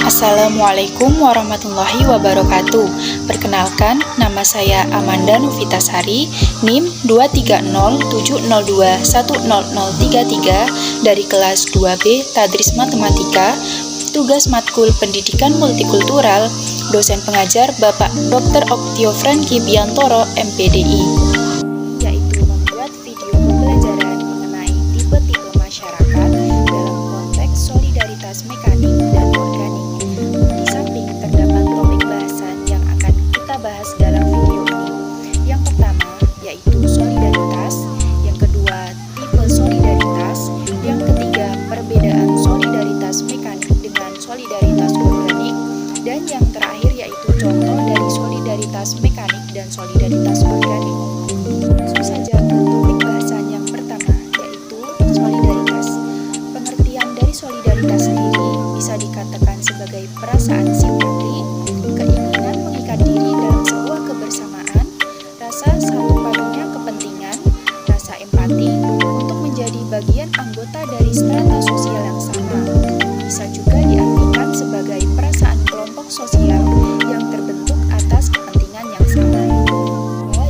Assalamualaikum warahmatullahi wabarakatuh. Perkenalkan, nama saya Amanda Novitasari, NIM 23070210033 dari kelas 2B Tadris Matematika, tugas matkul Pendidikan Multikultural, dosen pengajar Bapak Dr. Oktio Franky Biantoro, MPDI, yaitu membuat video pembelajaran mengenai tipe-tipe masyarakat dalam konteks solidaritas mekanik dan organik. Di samping terdapat topik bahasan yang akan kita bahas dalam video ini. Yang pertama yaitu solidaritas, yang kedua tipe solidaritas, yang ketiga perbedaan solidaritas mekanik dengan solidaritas organik, dan yang terakhir yaitu contoh dari solidaritas mekanik dan solidaritas organik. Langsung saja ke topik bahasan yang pertama, yaitu solidaritas. Pengertian dari solidaritas sendiri bisa dikatakan sebagai perasaan simpati, keinginan mengikat diri dalam sebuah kebersamaan, rasa satu padunya kepentingan, rasa empati untuk menjadi bagian anggota dari strata sosial yang sama. Bisa juga diartikan sebagai perasaan kelompok sosial yang terbentuk atas kepentingan yang sama.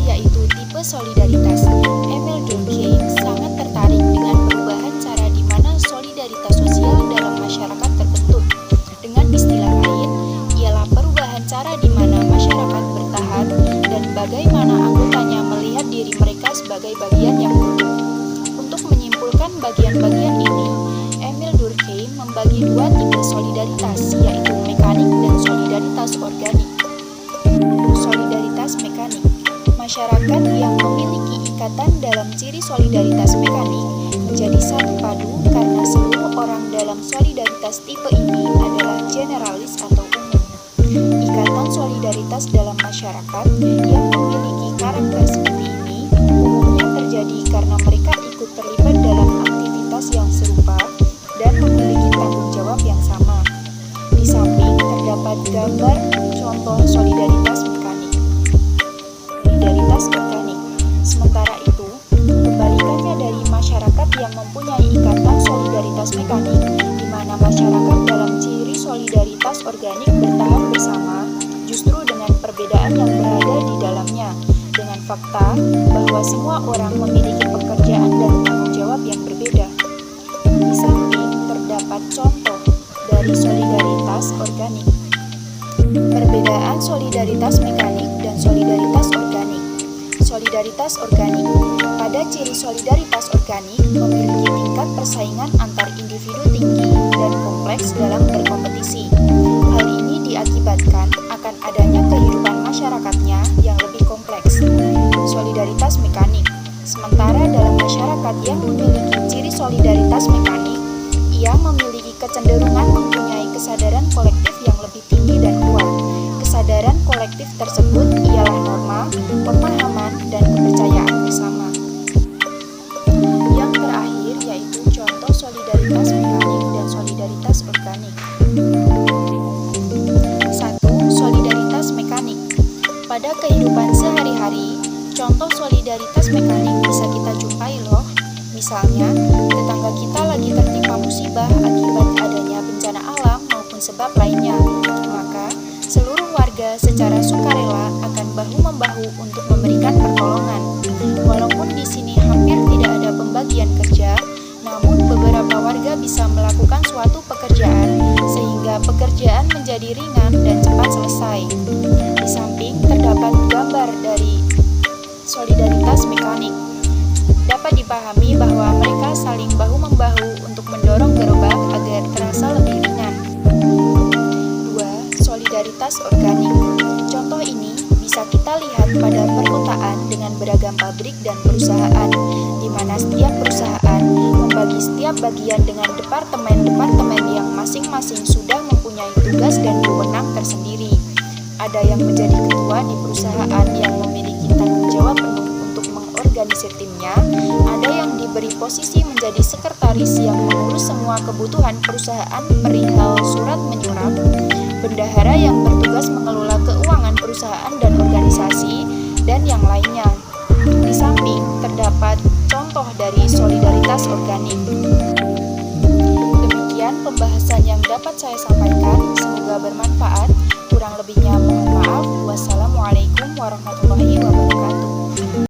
Yaitu tipe solidaritas. Emile Durkheim sangat tertarik dengan perubahan cara di mana solidaritas sosial dalam masyarakat terbentuk. Dengan istilah lain, ialah perubahan cara di mana masyarakat bertahan dan bagaimana anggotanya melihat diri mereka sebagai bagian yang utuh. Untuk menyimpulkan bagian-bagian ini, Emile Durkheim membagi dua tipe solidaritas, yaitu mekanik dan solidaritas organik. Solidaritas mekanik. Masyarakat yang memiliki ikatan dalam ciri solidaritas mekanik menjadi satu padu karena seluruh orang dalam solidaritas tipe ini adalah generalis atau umum. Ikatan solidaritas dalam masyarakat yang memiliki karakter seperti ini umumnya terjadi karena mereka ikut terlibat dalam aktivitas yang serupa dan memiliki tanggung jawab yang sama. Di samping terdapat gambar contoh solidaritas mekanik. Solidaritas organik. Sementara itu, kebalikannya dari masyarakat yang mempunyai ikatan solidaritas mekanik, di mana masyarakat dalam ciri solidaritas organik bertahan bersama, justru dengan perbedaan yang berada di dalamnya, dengan fakta bahwa semua orang memiliki pekerjaan dan tanggung jawab yang berbeda. Di samping terdapat contoh dari solidaritas organik. Perbedaan solidaritas mekanik dan solidaritas organik. Solidaritas organik. Pada ciri solidaritas organik memiliki tingkat persaingan antar individu tinggi dan kompleks dalam berkompetisi. Hal ini diakibatkan akan adanya kehidupan masyarakatnya yang lebih kompleks. Solidaritas mekanik. Sementara dalam masyarakat yang memiliki ciri solidaritas mekanik, ia memiliki kecenderungan mempunyai kesadaran kolektif yang lebih tinggi dan kuat. Kesadaran kolektif tersebut ialah norma, pemahaman, dan kepercayaan bersama. Yang terakhir yaitu contoh solidaritas mekanik dan solidaritas organik. 1. Solidaritas mekanik. Pada kehidupan sehari-hari, contoh solidaritas mekanik bisa kita jumpai loh. Misalnya, tetangga kita lagi tertimpa musibah akibat adanya bencana alam maupun sebab lainnya. Maka, seluruh warga secara sukarela akan bahu-membahu untuk memberikan pertolongan. Walaupun di sini hampir tidak ada pembagian kerja, namun beberapa warga bisa melakukan suatu pekerjaan sehingga pekerjaan menjadi ringan dan cepat selesai. Di samping terdapat gambar dari solidaritas mekanik. Dapat dipahami bahwa mereka saling bahu-membahu untuk mendorong gerobak agar terasa lebih ringan. 2. Solidaritas organik. Contoh ini bisa kita lihat pada perkotaan dengan beragam pabrik dan perusahaan, di mana setiap perusahaan membagi setiap bagian dengan departemen-departemen yang masing-masing sudah mempunyai tugas dan wewenang tersendiri. Ada yang menjadi ketua di perusahaan yang memiliki tanggung jawab penuh untuk mengorganisir timnya, ada yang diberi posisi menjadi sekretaris yang mengurus semua kebutuhan perusahaan perihal surat menyurat, bendahara yang bertugas mengelola keuangan perusahaan dan organisasi, dan yang lainnya. Di samping terdapat contoh dari solidaritas organik. Demikian Sekian pembahasan yang dapat saya sampaikan, semoga bermanfaat. Kurang lebihnya mohon maaf. Wassalamualaikum warahmatullahi wabarakatuh.